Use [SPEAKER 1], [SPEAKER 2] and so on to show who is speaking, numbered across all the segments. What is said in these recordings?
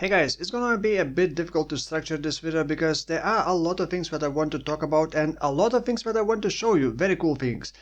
[SPEAKER 1] Hey guys, it's gonna be a bit difficult to structure this video because there are a lot of things that I want to talk about and a lot of things that I want to show you, very cool things.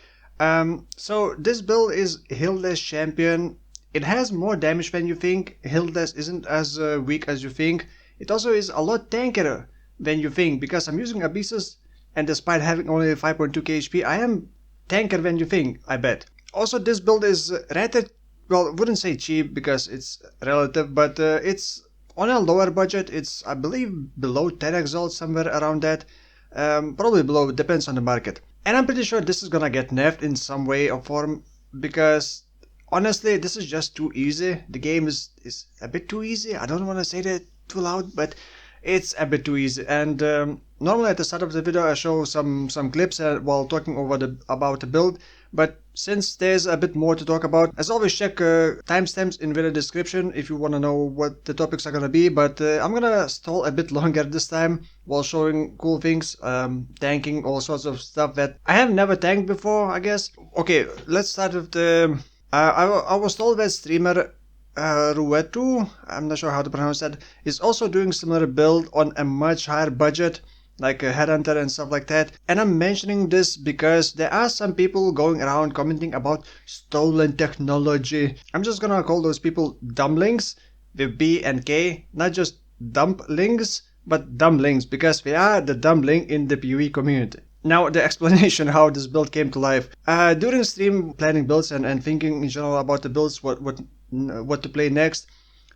[SPEAKER 1] So this build is Hiltless Champion. It has more damage than you think. Hiltless isn't as weak as you think. It also is a lot tankier than you think because I'm using Abyssus, and despite having only 5.2k HP, I am tankier than you think, I bet. Also, this build is rather, well, I wouldn't say cheap because it's relative, but it's on a lower budget. It's, I believe, below 10 Exile, somewhere around that. Probably below, depends on the market. And I'm pretty sure this is gonna get nerfed in some way or form because honestly, this is just too easy. The game is a bit too easy. I don't want to say that too loud, but it's a bit too easy. And normally at the start of the video I show some clips while talking over about the build. But since there's a bit more to talk about, as always, check timestamps in the description if you want to know what the topics are gonna be. But I'm gonna stall a bit longer this time while showing cool things, tanking, all sorts of stuff that I have never tanked before, I guess. Okay, let's start with the... I was told that streamer Ruetu, I'm not sure how to pronounce that, is also doing similar build on a much higher budget, like a headhunter and stuff like that. And I'm mentioning this because there are some people going around commenting about stolen technology. I'm just gonna call those people dumblings with B and K, not just dumplings, but dumblings, because they are the dumbling in the PoE community. Now, the explanation how this build came to life. During stream planning builds and thinking in general about the builds, what to play next,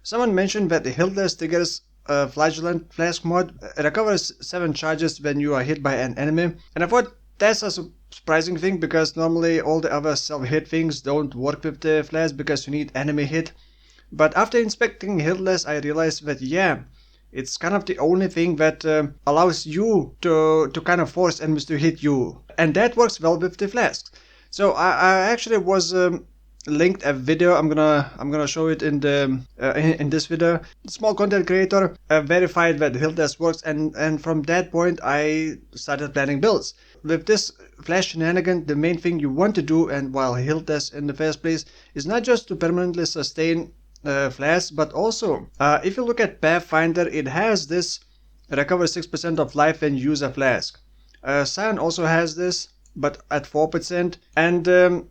[SPEAKER 1] someone mentioned that the Hiltless triggers Flagellant Flask mod recovers 7 charges when you are hit by an enemy. And I thought that's a surprising thing because normally all the other self-hit things don't work with the flask because you need enemy hit. But after inspecting Hiltless, I realized that yeah, it's kind of the only thing that allows you to kind of force enemies to hit you. And that works well with the flasks. So I actually was linked a video. I'm gonna show it in the in this video. Small content creator verified that Hiltless works, and from that point I started planning builds. With this flash shenanigan, the main thing you want to do, and while Hiltless in the first place, is not just to permanently sustain flasks, but also if you look at Pathfinder, it has this recover 6% of life when you use a flask. Scion also has this, but at 4%, and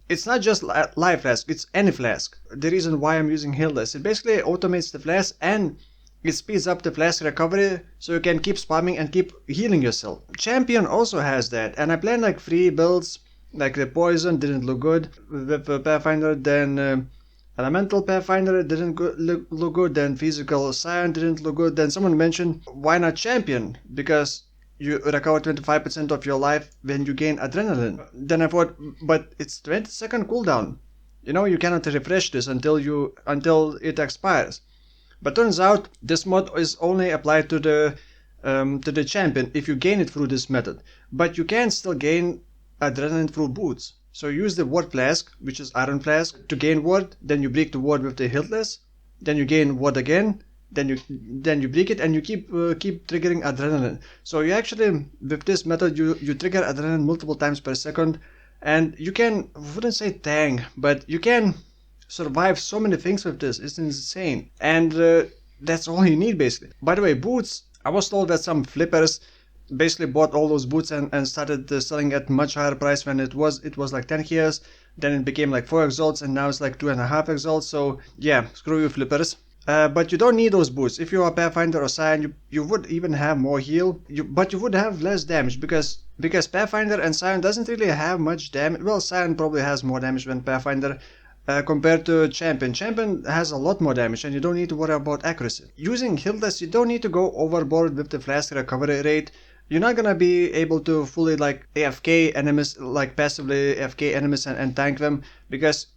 [SPEAKER 1] it's not just life flask, it's any flask. The reason why I'm using Hiltless, it basically automates the flask and it speeds up the flask recovery so you can keep spamming and keep healing yourself. Champion also has that, and I planned like 3 builds, like the poison didn't look good with Pathfinder, then elemental Pathfinder didn't look good, then physical Scion didn't look good, then someone mentioned why not Champion, because you recover 25% of your life when you gain adrenaline. Then I thought, but it's 20-second cooldown. You know, you cannot refresh this until it expires. But turns out this mod is only applied to the champion if you gain it through this method. But you can still gain adrenaline through boots. So use the ward flask, which is iron flask, to gain ward. Then you break the ward with the Hiltless. Then you gain ward again. Then you break it and you keep triggering adrenaline. So you actually, with this method, you trigger adrenaline multiple times per second, and you can, I wouldn't say tank, but you can survive so many things with this. It's insane, and that's all you need basically. By the way, boots. I was told that some flippers basically bought all those boots and started selling at much higher price when it was like 10 years. Then it became like 4 exalts, and now it's like 2.5 exalts. So yeah, screw you flippers. But you don't need those boots. If you are Pathfinder or Scion, you would even have more heal, but you would have less damage because Pathfinder and Scion doesn't really have much damage. Well, Scion probably has more damage than Pathfinder compared to Champion. Champion has a lot more damage and you don't need to worry about accuracy. Using Hiltless, you don't need to go overboard with the flask recovery rate. You're not gonna be able to fully like AFK enemies, like passively AFK enemies and tank them, because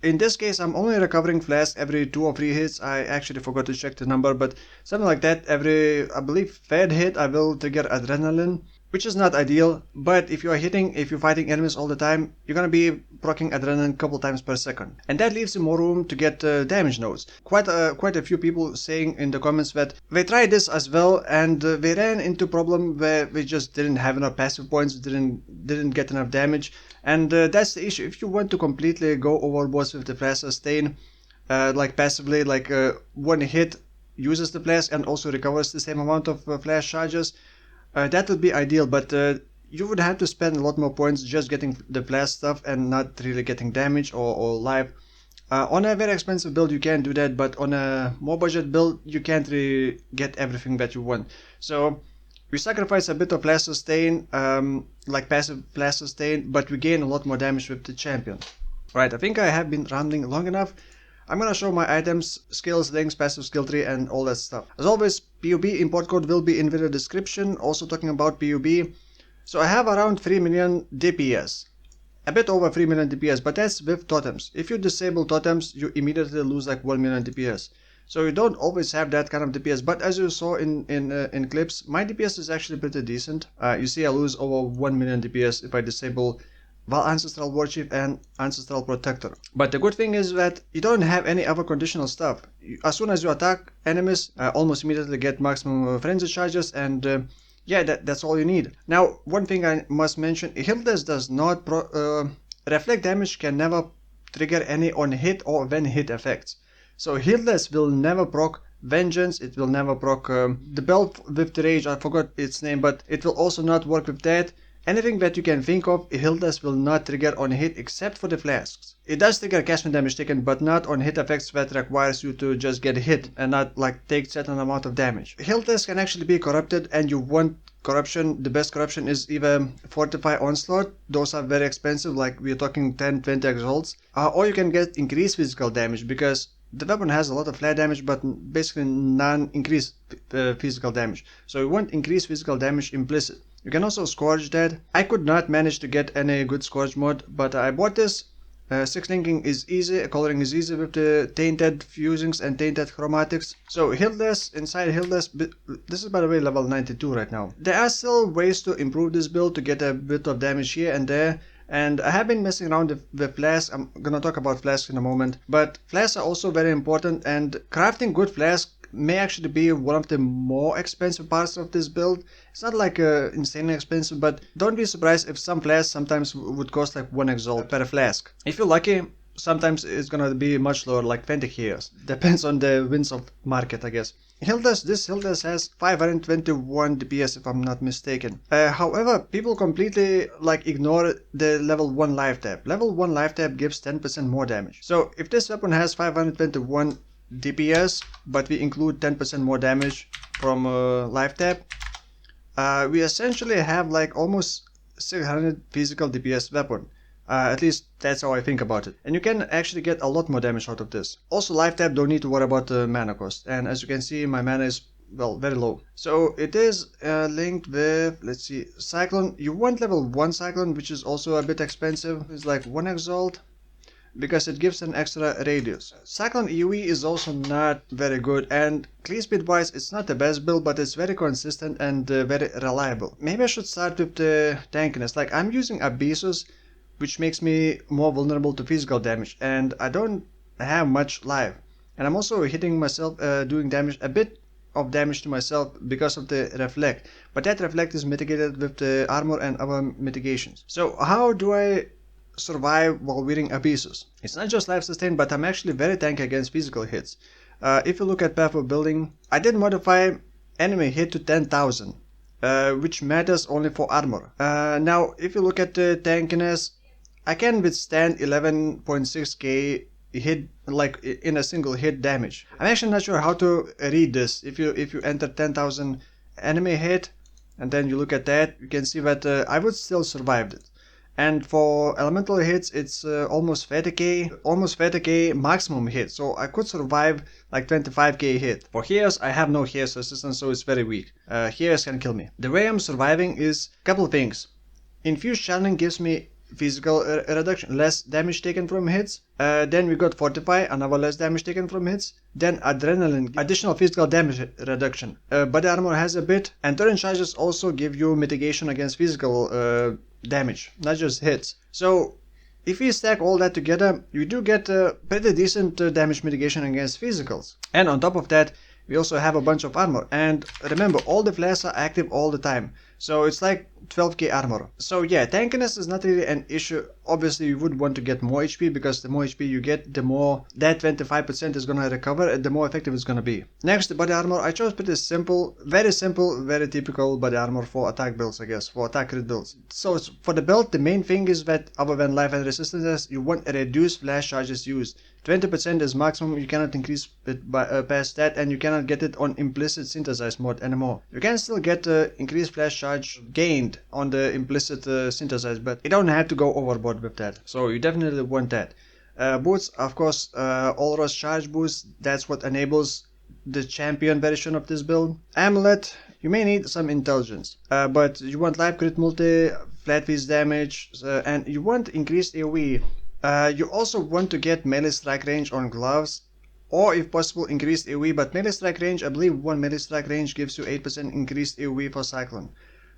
[SPEAKER 1] in this case, I'm only recovering flask every 2 or 3 hits. I actually forgot to check the number, but something like that. Every, I believe, third hit I will trigger adrenaline, which is not ideal. But if you're fighting enemies all the time, you're gonna be proccing adrenaline a couple times per second, and that leaves you more room to get damage nodes. Quite a few people saying in the comments that they tried this as well, and they ran into problem where they just didn't have enough passive points, didn't get enough damage. And that's the issue. If you want to completely go overboard with the flash sustain, like passively, like one hit uses the flask and also recovers the same amount of flash charges, that would be ideal, but you would have to spend a lot more points just getting the flash stuff and not really getting damage or life. On a very expensive build you can do that, but on a more budget build you can't really get everything that you want. So we sacrifice a bit of flash sustain, like passive flash sustain, but we gain a lot more damage with the champion. Right, I think I have been rambling long enough. I'm gonna show my items, skills, links, passive skill tree and all that stuff. As always, PUB import code will be in video description. Also talking about PUB, so I have around 3 million DPS. A bit over 3 million DPS, but that's with totems. If you disable totems, you immediately lose like 1 million DPS. So you don't always have that kind of DPS, but as you saw in clips, my DPS is actually pretty decent. You see I lose over 1 million DPS if I disable Val Ancestral Warchief and Ancestral Protector. But the good thing is that you don't have any other conditional stuff. As soon as you attack enemies, almost immediately get maximum frenzy charges, and yeah, that's all you need. Now, one thing I must mention, Hiltless does not reflect damage can never trigger any on hit or when hit effects. So Hiltless will never proc Vengeance, it will never proc the belt with the rage, I forgot its name, but it will also not work with that. Anything that you can think of, Hiltless will not trigger on hit except for the flasks. It does trigger cashman damage taken, but not on hit effects that requires you to just get hit and not like take certain amount of damage. Hiltless can actually be corrupted, and you want corruption. The best corruption is either Fortify Onslaught, those are very expensive, like we're talking 10-20 exalts, or you can get increased physical damage, because the weapon has a lot of flat damage but basically non-increased physical damage. So you want increased physical damage implicit. You can also Scourge that. I could not manage to get any good Scourge mod, but I bought this. 6 linking is easy, coloring is easy with the tainted fusings and tainted chromatics. So Hiltless, inside Hiltless, this is by the way level 92 right now. There are still ways to improve this build to get a bit of damage here and there. And I have been messing around with flasks. I'm gonna talk about flasks in a moment. But flasks are also very important, and crafting good flasks may actually be one of the more expensive parts of this build. It's not like insanely expensive, but don't be surprised if some flasks sometimes would cost like 1 exalt per flask. If you're lucky, sometimes it's gonna be much lower, like 20 heals. Depends on the winds of market, I guess. This Hiltless has 521 DPS if I'm not mistaken. However, people completely like ignore the level 1 life tab. Level 1 life tab gives 10% more damage. So if this weapon has 521 DPS, but we include 10% more damage from life tab, we essentially have like almost 600 physical DPS weapon. At least that's how I think about it. And you can actually get a lot more damage out of this. Also, life tab don't need to worry about the mana cost. And as you can see, my mana is, well, very low. So it is linked with, let's see, Cyclone. You want level 1 Cyclone, which is also a bit expensive. It's like 1 exalt, because it gives an extra radius. Cyclone EOE is also not very good, and clear speed wise it's not the best build, but it's very consistent and very reliable. Maybe I should start with the tankiness. Like, I'm using Abyssus, which makes me more vulnerable to physical damage, and I don't have much life. And I'm also hitting myself, doing damage, a bit of damage to myself because of the reflect. But that reflect is mitigated with the armor and other mitigations. So how do I survive while wearing Abyssus? It's not just life sustain, but I'm actually very tanky against physical hits. If you look at path of building, I did modify enemy hit to 10,000, which matters only for armor. Now, if you look at the tankiness, I can withstand 11.6k hit, like in a single hit damage. I'm actually not sure how to read this. If you enter 10,000 enemy hit and then you look at that, you can see that I would still survive it. And for elemental hits, it's almost 30k maximum hit. So I could survive like 25k hit. For heals, I have no heals resistance, so it's very weak. Heals can kill me. The way I'm surviving is a couple of things. Infused channeling gives me physical reduction, less damage taken from hits. Then we got Fortify, another less damage taken from hits. Then Adrenaline, additional physical damage reduction. Body armor has a bit, and torrent charges also give you mitigation against physical damage, not just hits. So if we stack all that together, you do get pretty decent damage mitigation against physicals. And on top of that, we also have a bunch of armor. And remember, all the flasks are active all the time. So it's like 12k armor. So yeah, tankiness is not really an issue. Obviously you would want to get more HP, because the more HP you get, the more that 25% is gonna recover and the more effective it's gonna be. Next, the body armor. I chose pretty simple, very typical body armor for attack builds, I guess, for attack crit builds. So for the build, the main thing is that other than life and resistances, you want a reduced flash charges used. 20% is maximum, you cannot increase it by, past that, and you cannot get it on implicit synthesize mode anymore. You can still get increased flash charge gained on the implicit synthesize, but you don't have to go overboard with that. So you definitely want that. Boots, of course, Olroth charge boost, that's what enables the champion version of this build. Amulet, you may need some intelligence, but you want life crit multi, flat piece damage, and you want increased AoE. You also want to get melee strike range on gloves, or if possible increased AoE, but melee strike range, I believe one melee strike range gives you 8% increased AoE for Cyclone.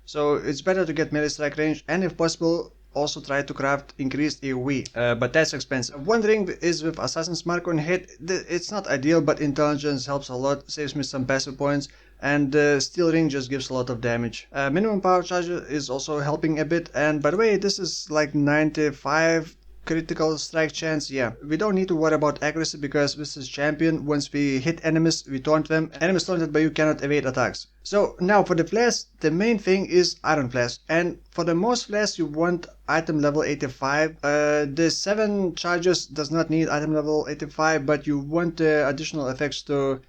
[SPEAKER 1] So it's better to get melee strike range, and if possible also try to craft increased AoE, but that's expensive. One thing is with Assassin's Mark on hit, it's not ideal, but intelligence helps a lot, saves me some passive points, and Steel Ring just gives a lot of damage. Minimum power charge is also helping a bit, and by the way, this is like 95 critical strike chance. Yeah, we don't need to worry about accuracy, because this is champion. Once we hit enemies, we taunt them. Enemies taunted by you cannot evade attacks. So now for the flask, the main thing is iron flask, and for the most flasks you want item level 85. The 7 charges does not need item level 85, but you want the additional effects to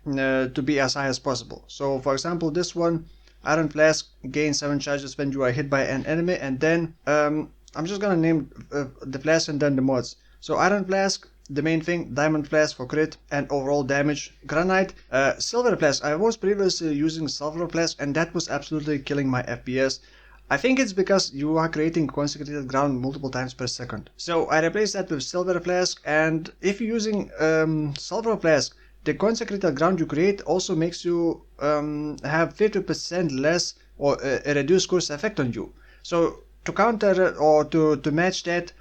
[SPEAKER 1] be as high as possible. So for example, this one, iron flask, gains 7 charges when you are hit by an enemy, and then I'm just gonna name the flask and then the mods. So iron flask, the main thing, diamond flask for crit and overall damage, granite, silver flask. I was previously using silver flask, and that was absolutely killing my FPS. I think it's because you are creating consecrated ground multiple times per second. So I replaced that with silver flask, and if you're using silver flask, the consecrated ground you create also makes you have 50% less or a reduced curse effect on you. So to counter or to match that,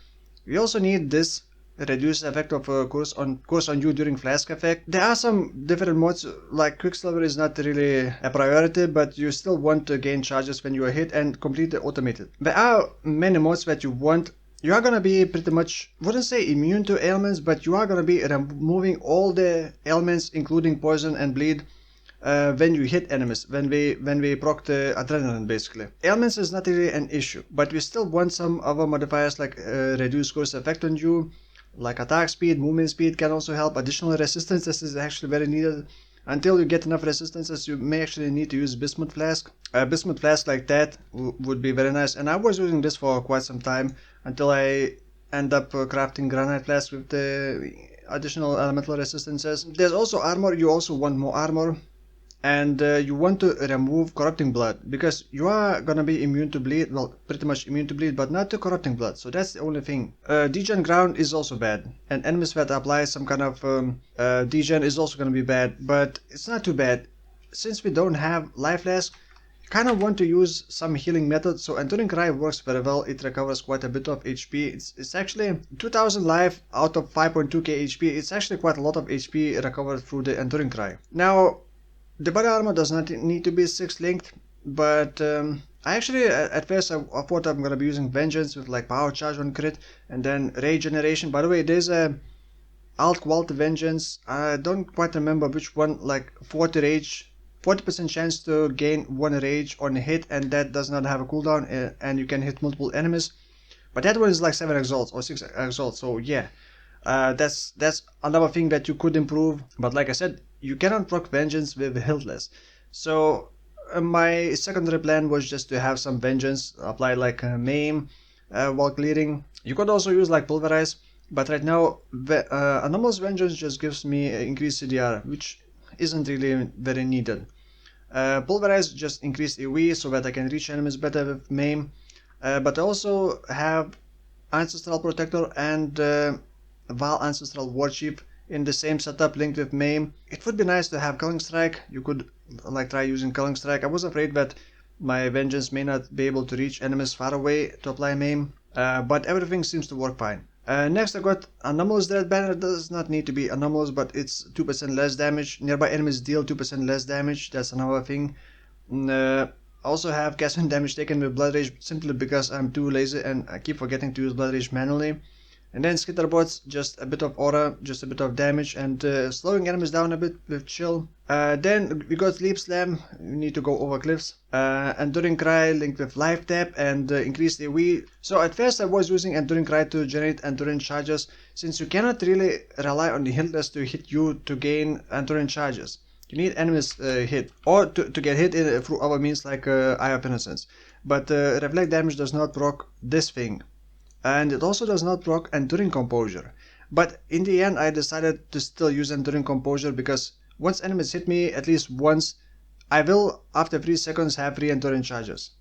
[SPEAKER 1] we also need this reduced effect of curse on you during flask effect. There are some different mods, like Quicksilver is not really a priority, but you still want to gain charges when you are hit and completely automated. There are many mods that you want. You are gonna be pretty much, wouldn't say immune to ailments, but you are gonna be removing all the ailments, including poison and bleed, when you hit enemies, when we proc the adrenaline basically. Ailments is not really an issue, but we still want some other modifiers like reduced curse effect on you, like attack speed, movement speed can also help. Additional resistance, this is actually very needed. Until you get enough resistances, you may actually need to use Bismuth Flask. Bismuth Flask like that would be very nice, and I was using this for quite some time until I end up crafting Granite Flask with the additional elemental resistances. There's also armor. You also want more armor, and you want to remove corrupting blood, because you are gonna be immune to bleed, well, pretty much immune to bleed, but not to corrupting blood, so that's the only thing. Degen ground is also bad, and enemies that apply some kind of degen is also gonna be bad, but it's not too bad. Since we don't have life flask, you kind of want to use some healing method. So Enduring Cry works very well. It recovers quite a bit of HP. It's actually 2000 life out of 5.2k HP. It's actually quite a lot of HP recovered through the Enduring Cry. Now, the body armor does not need to be 6 linked, but I actually, at first I thought I'm gonna be using Vengeance with like power charge on crit and then rage generation. By the way, there's a alt quality Vengeance, I don't quite remember which one, like 40 rage, 40% chance to gain 1 rage on a hit, and that does not have a cooldown, and you can hit multiple enemies. But that one is like 7 exalts or 6 exalts, so yeah. That's another thing that you could improve, but like I said, you cannot proc Vengeance with Hiltless. So my secondary plan was just to have some Vengeance, apply like Maim while clearing. You could also use like Pulverize, but right now Anomalous Vengeance just gives me increased CDR, which isn't really very needed. Pulverize just increased AoE so that I can reach enemies better with Maim, but I also have Ancestral Protector and Val Ancestral Warchief in the same setup linked with Maim. It would be nice to have Culling Strike. You could like try using Culling Strike. I was afraid that my Vengeance may not be able to reach enemies far away to apply Maim, but everything seems to work fine. Next I got Anomalous Dread Banner. Does not need to be anomalous, but it's 2% less damage. Nearby enemies deal 2% less damage. That's another thing. I also have cast when damage taken with Blood Rage simply because I'm too lazy and I keep forgetting to use Blood Rage manually. And then Skitterbots, just a bit of aura, just a bit of damage, and slowing enemies down a bit with chill. Then we got Leap Slam, you need to go over cliffs. Enduring Cry linked with Life Tap and increased AoE. So at first I was using Enduring Cry to generate endurance charges, since you cannot really rely on the Hiltless to hit you to gain endurance charges. You need enemies hit, or to get hit through other means like Eye of Innocence. But Reflect damage does not proc this thing. And it also does not proc Enduring Composure. But in the end I decided to still use Enduring Composure because once enemies hit me at least once, I will after 3 seconds have 3 Endurance charges.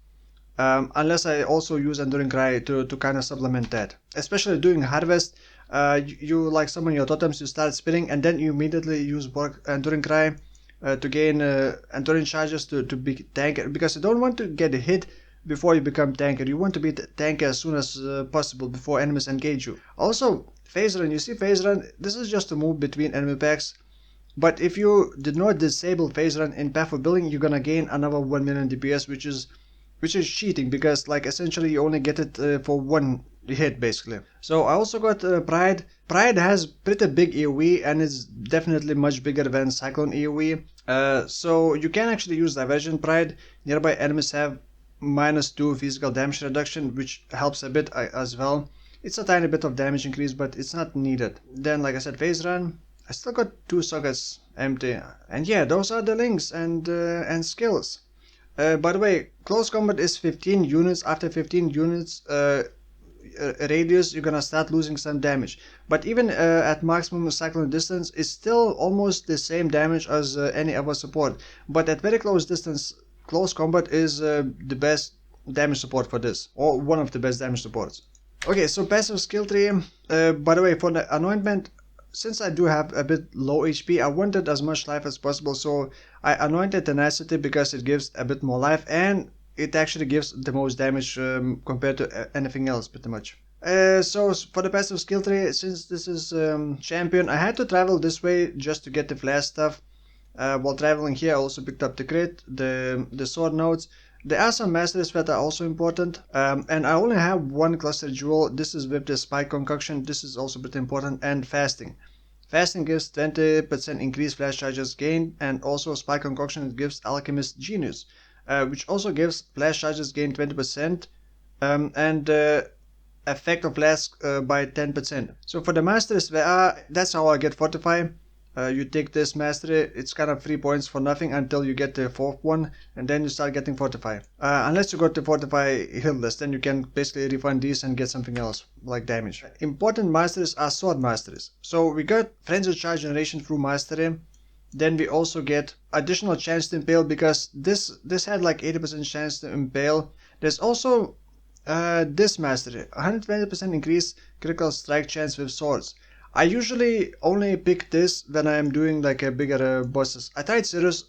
[SPEAKER 1] Unless I also use Enduring Cry to kind of supplement that. Especially doing Harvest, you like summon your totems, you start spinning and then you immediately use Enduring Cry to gain Endurance charges to be tanker, because you don't want to get hit before you become tanker. You want to be tanker as soon as possible before enemies engage you. Also, phase run. You see phase run, this is just a move between enemy packs. But if you did not disable phase run in Path of Building, you're gonna gain another 1 million DPS, which is cheating, because like essentially you only get it for one hit basically. So I also got Pride. Pride has pretty big AoE and is definitely much bigger than Cyclone AoE. So you can actually use Diversion Pride. Nearby enemies have -2 physical damage reduction, which helps a bit as well. It's a tiny bit of damage increase, but it's not needed. Then, like I said, phase run. I still got 2 sockets empty. And yeah, those are the links and skills. By the way, close combat is 15 units. After 15 units radius, you're gonna start losing some damage. But even at maximum cyclone distance, it's still almost the same damage as any other support. But at very close distance, close combat is the best damage support for this, or one of the best damage supports. Okay, so passive skill tree. By the way, for the anointment, since I do have a bit low HP, I wanted as much life as possible, so I anointed Tenacity because it gives a bit more life and it actually gives the most damage compared to anything else pretty much. So for the passive skill tree, since this is champion, I had to travel this way just to get the flash stuff. While traveling here I also picked up the crit, the sword nodes. There are some masteries that are also important, and I only have one cluster jewel. This is with the spike concoction. This is also pretty important, and fasting. Fasting gives 20% increased flash charges gained, and also spike concoction gives alchemist genius, which also gives flash charges gained 20%, and effect of flask by 10%. So for the masteries, that's how I get fortify. You take this mastery, it's kind of 3 points for nothing until you get the 4th one, and then you start getting fortify. Unless you got the fortify Hiltless, then you can basically refund these and get something else, like damage. Important masteries are sword masteries. So we got frenzy charge generation through mastery. Then we also get additional chance to impale, because this had like 80% chance to impale. There's also this mastery, 120% increased critical strike chance with swords. I usually only pick this when I am doing like a bigger bosses. I tried Cirrus.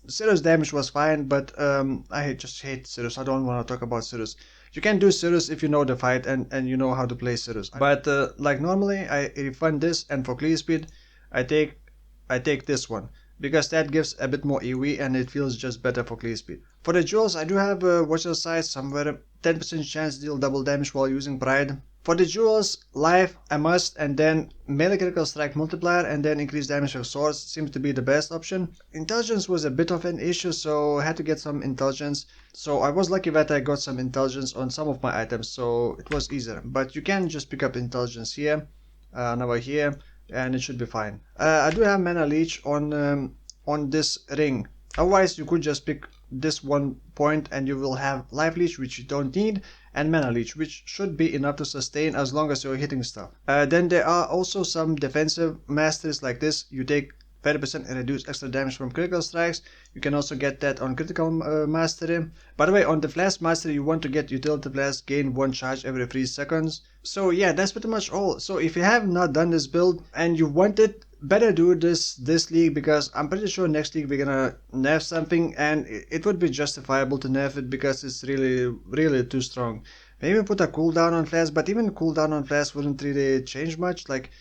[SPEAKER 1] Cirrus damage was fine, but I just hate Cirrus. I don't want to talk about Cirrus. You can do Cirrus if you know the fight and you know how to play Cirrus. But like normally I refund this, and for clear speed I take this one, because that gives a bit more AoE and it feels just better for clear speed. For the jewels, I do have Watcher Sight somewhere. 10% chance to deal double damage while using Pride. For the jewels, life a must, and then melee critical strike multiplier, and then increased damage with swords seems to be the best option. Intelligence was a bit of an issue, so I had to get some intelligence. So I was lucky that I got some intelligence on some of my items, so it was easier. But you can just pick up intelligence here, another here, and it should be fine. I do have mana leech on this ring. Otherwise you could just pick this 1 point and you will have life leech, which you don't need, and mana leech, which should be enough to sustain as long as you're hitting stuff. Then there are also some defensive masteries like this. You take 30% reduced extra damage from critical strikes. You can also get that on critical mastery. By the way, on the flask mastery you want to get utility flask, gain 1 charge every 3 seconds. So yeah, that's pretty much all. So if you have not done this build and you want it, better do this league, because I'm pretty sure next league we're gonna nerf something, and it would be justifiable to nerf it because it's really too strong. Maybe put a cooldown on flask, but even cooldown on flask wouldn't really change much. Like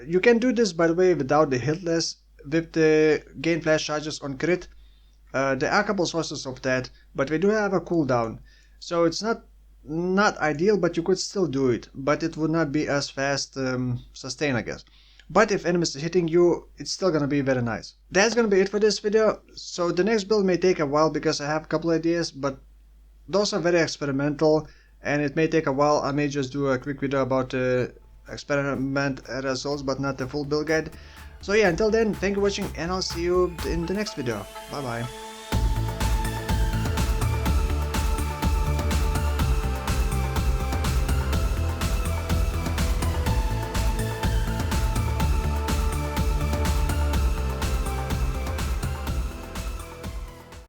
[SPEAKER 1] you can do this, by the way, without the Hiltless, with the gain flash charges on crit. There are a couple sources of that, but we do have a cooldown. So it's not ideal, but you could still do it. But it would not be as fast sustain, I guess. But if enemies are hitting you, it's still gonna be very nice. That's gonna be it for this video. So the next build may take a while because I have a couple ideas, but those are very experimental and it may take a while. I may just do a quick video about experiment results, but not the full build guide. So yeah, until then, thank you for watching and I'll see you in the next video. Bye bye.